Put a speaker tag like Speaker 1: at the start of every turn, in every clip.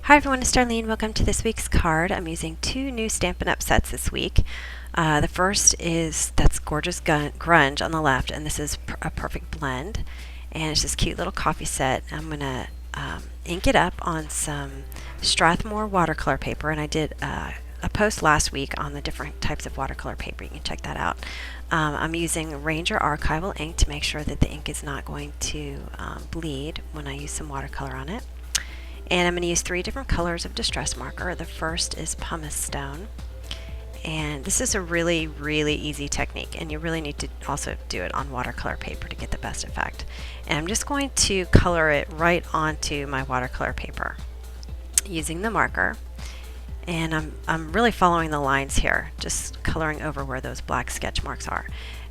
Speaker 1: Hi everyone, it's Darlene. Welcome to this week's card. I'm using two new Stampin' Up! Sets this week. The first is That's Gorgeous Grunge on the left, and this is a perfect blend. And it's this cute little coffee set. I'm going to ink it up on some Strathmore watercolor paper, and I did a post last week on the different types of watercolor paper. You can check that out. I'm using Ranger Archival ink to make sure that the ink is not going to bleed when I use some watercolor on it. And I'm going to use three different colors of distress marker. The first is pumice stone. And this is a really, really easy technique, and you really need to also do it on watercolor paper to get the best effect. And I'm just going to color it right onto my watercolor paper using the marker. And I'm really following the lines here, just coloring over where those black sketch marks are.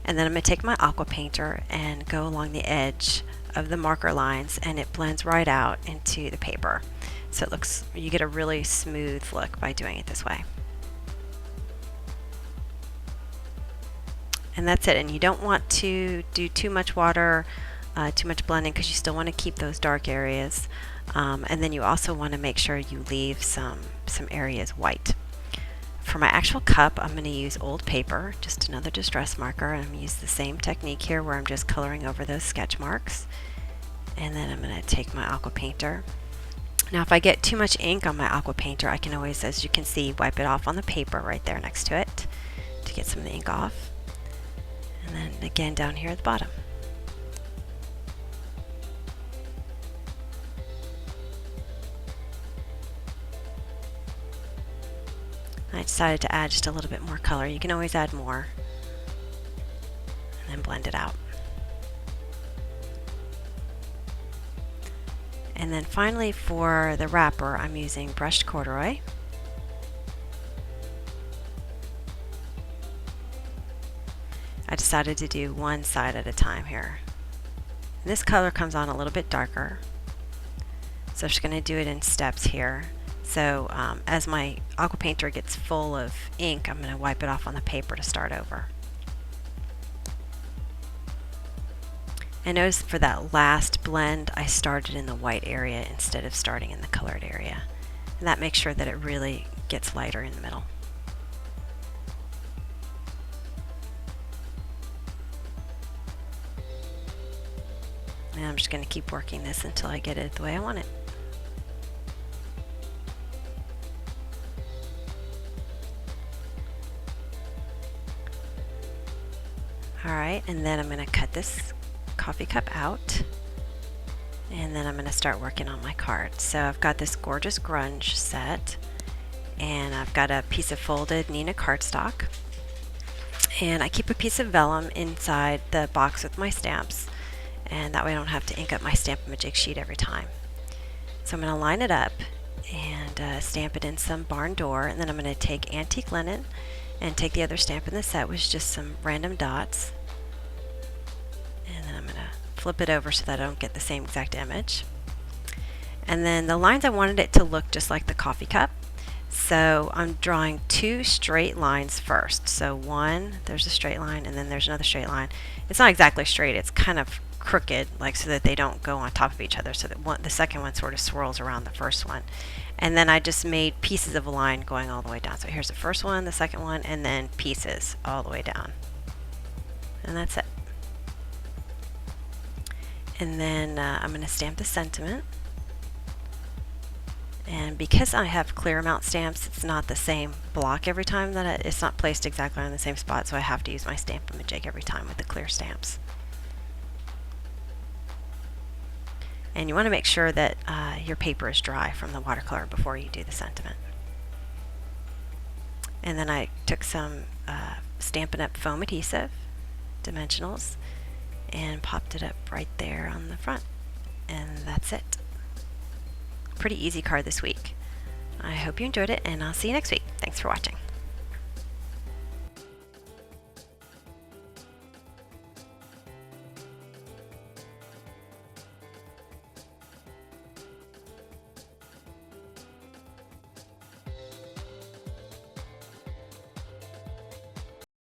Speaker 1: And then I'm going to take my aqua painter and go along the edge of the marker lines, and it blends right out into the paper. So it looks, you get a really smooth look by doing it this way. And that's it. And you don't want to do too much water, too much blending, because you still want to keep those dark areas. And then you also want to make sure you leave some areas white. For my actual cup, I'm going to use old paper, just another distress marker. I'm going to use the same technique here where I'm just coloring over those sketch marks. And then I'm going to take my aqua painter. Now if I get too much ink on my aqua painter, I can always, as you can see, wipe it off on the paper right there next to it to get some of the ink off. And then again down here at the bottom. I decided to add just a little bit more color. You can always add more and then blend it out. And then finally for the wrapper, I'm using brushed corduroy. I decided to do one side at a time here. And this color comes on a little bit darker, so I'm just going to do it in steps here. So as my aqua painter gets full of ink, I'm going to wipe it off on the paper to start over. And notice for that last blend, I started in the white area instead of starting in the colored area. And that makes sure that it really gets lighter in the middle. And I'm just going to keep working this until I get it the way I want it. Alright, and then I'm going to cut this coffee cup out, and then I'm going to start working on my card. So I've got this gorgeous grunge set, and I've got a piece of folded Neenah cardstock, and I keep a piece of vellum inside the box with my stamps, and that way I don't have to ink up my Stamp-A-Majig sheet every time. So I'm going to line it up and stamp it in some barn door, and then I'm going to take antique linen and take the other stamp in the set, which is just some random dots. And then I'm going to flip it over so that I don't get the same exact image. And then the lines, I wanted it to look just like the coffee cup. So I'm drawing two straight lines first. So one, there's a straight line, and then there's another straight line. It's not exactly straight, it's kind of crooked, like so that they don't go on top of each other, so that the second one sort of swirls around the first one. And then I just made pieces of a line going all the way down. So here's the first one, the second one, and then pieces all the way down. And that's it. And then I'm going to stamp the sentiment. And because I have clear amount stamps, it's not the same block every time, it's not placed exactly on the same spot, so I have to use my Stamp-A-Majig every time with the clear stamps. And you want to make sure that your paper is dry from the watercolor before you do the sentiment. And then I took some Stampin' Up! Foam adhesive, dimensionals, and popped it up right there on the front. And that's it. Pretty easy card this week. I hope you enjoyed it, and I'll see you next week. Thanks for watching.